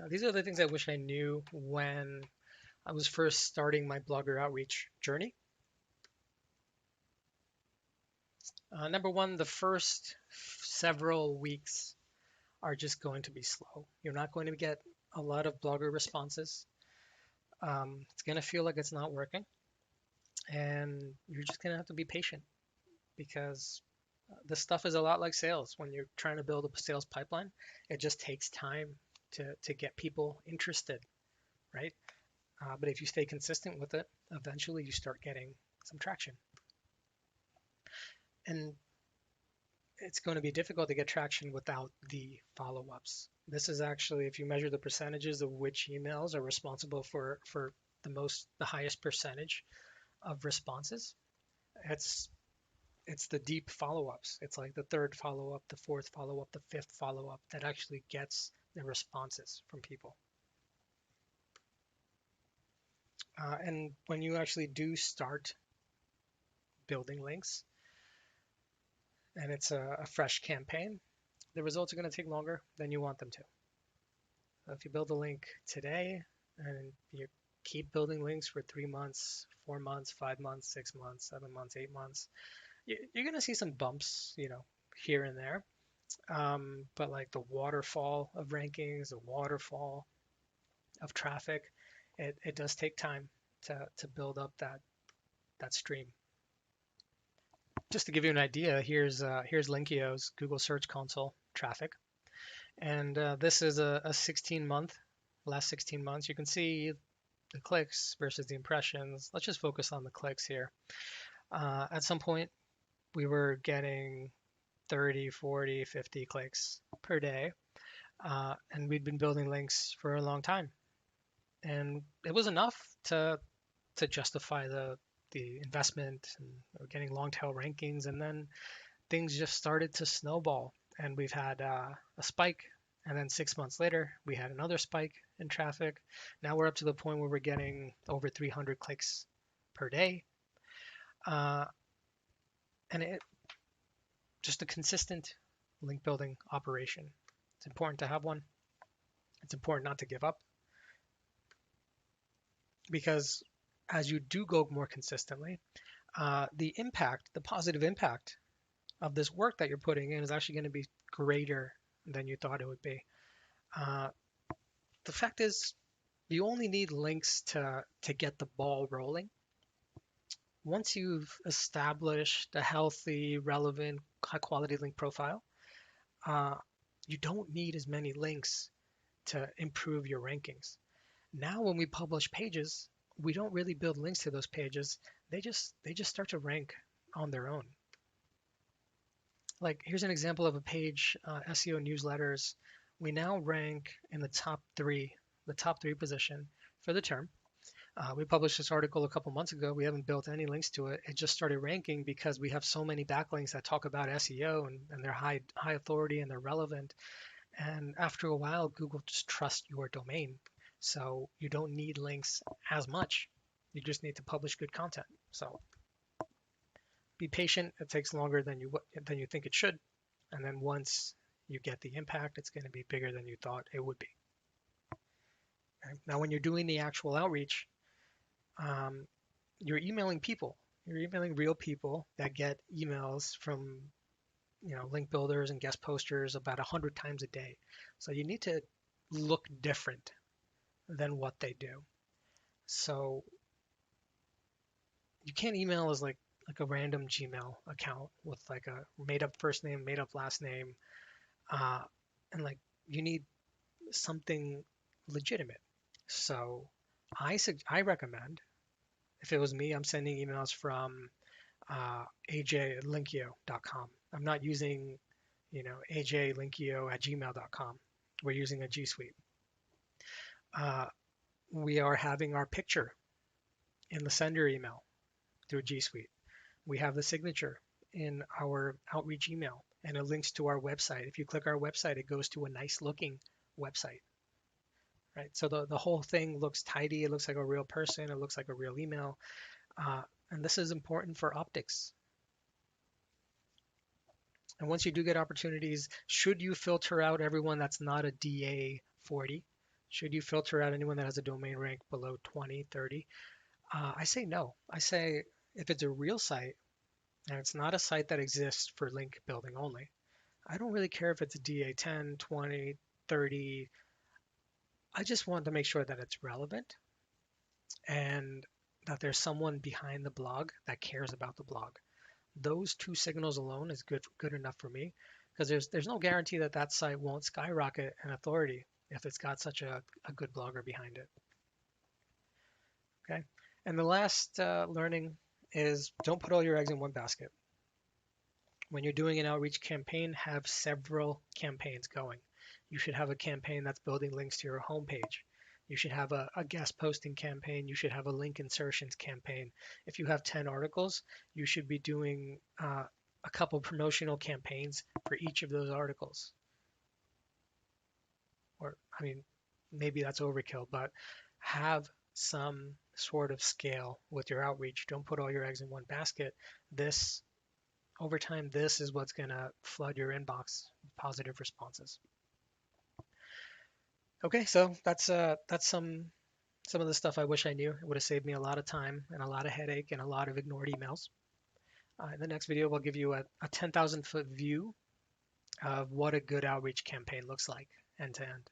These are the things I wish I knew when I was first starting my blogger outreach journey. Number one, the first several weeks are just going to be slow. You're not going to get a lot of blogger responses. It's going to feel like it's not working, and you're just going to have to be patient because this stuff is a lot like sales. When you're trying to build a sales pipeline, it just takes time to get people interested, right? But if you stay consistent with it, eventually you start getting some traction. And it's going to be difficult to get traction without the follow-ups. This is actually, if you measure the percentages of which emails are responsible for the highest percentage of responses, it's it's the deep follow-ups. It's like the third follow-up, the fourth follow-up, the fifth follow-up that actually gets the responses from people. And when you actually do start building links, and it's a fresh campaign, the results are going to take longer than you want them to. So if you build a link today and you keep building links for 3 months, 4 months, 5 months, 6 months, 7 months, 8 months, you're going to see some bumps, here and there. But like the waterfall of rankings, the waterfall of traffic, it does take time to build up that stream. Just to give you an idea, here's Linkio's Google Search Console traffic, and this is a 16-month, last 16 months. You can see the clicks versus the impressions. Let's just focus on the clicks here. At some point, we were getting 30, 40, 50 clicks per day, and we'd been building links for a long time, and it was enough to justify the investment, and we're getting long tail rankings, and then things just started to snowball, and we've had a spike, and then 6 months later we had another spike in traffic. Now we're up to the point where we're getting over 300 clicks per day, uh, and it just a consistent link building operation. It's important to have one. It's important not to give up, because as you do go more consistently, the positive impact of this work that you're putting in is actually going to be greater than you thought it would be. Uh, the fact is, you only need links to get the ball rolling. Once you've established a healthy, relevant, high quality link profile, uh, you don't need as many links to improve your rankings. Now, when we publish pages, we don't really build links to those pages. They just start to rank on their own. Like here's an example of a page, SEO newsletters. We now rank in the top three position for the term. We published this article a couple months ago. We haven't built any links to it. It just started ranking because we have so many backlinks that talk about SEO, and they're high authority and they're relevant. And after a while, Google just trusts your domain. So you don't need links as much. You just need to publish good content. So be patient. It takes longer than you think it should. And then once you get the impact, it's going to be bigger than you thought it would be. Okay? Now, when you're doing the actual outreach, um, you're emailing people. You're emailing real people that get emails from link builders and guest posters about 100 times a day. So you need to look different than what they do. So you can't email as like a random Gmail account with like a made up first name, made up last name, uh, and like you need something legitimate. So I recommend, if it was me, I'm sending emails from aj at linkio.com. I'm not using ajlinkio at gmail.com. We're using a G Suite. Uh, we are having our picture in the sender email through G Suite. We have the signature in our outreach email, and it links to our website. If you click our website, it goes to a nice looking website, right? So the whole thing looks tidy. It looks like a real person. It looks like a real email. And this is important for optics. And once you do get opportunities, should you filter out everyone that's not a DA 40, Should you filter out anyone that has a domain rank below 20, 30? I say no. I say if it's a real site and it's not a site that exists for link building only, I don't really care if it's a DA 10, 20, 30. I just want to make sure that it's relevant and that there's someone behind the blog that cares about the blog. Those two signals alone is good enough for me because there's no guarantee that that site won't skyrocket in authority if it's got such a good blogger behind it. Okay. And the last learning is don't put all your eggs in one basket. When you're doing an outreach campaign, have several campaigns going. You should have a campaign that's building links to your homepage. You should have a guest posting campaign. You should have a link insertions campaign. If you have 10 articles, you should be doing a couple promotional campaigns for each of those articles. Or, I mean, maybe that's overkill, but have some sort of scale with your outreach. Don't put all your eggs in one basket. This, over time, this is what's going to flood your inbox with positive responses. Okay, so that's some of the stuff I wish I knew. It would have saved me a lot of time and a lot of headache and a lot of ignored emails. In the next video, we'll give you a 10,000 foot view of what a good outreach campaign looks like end to end.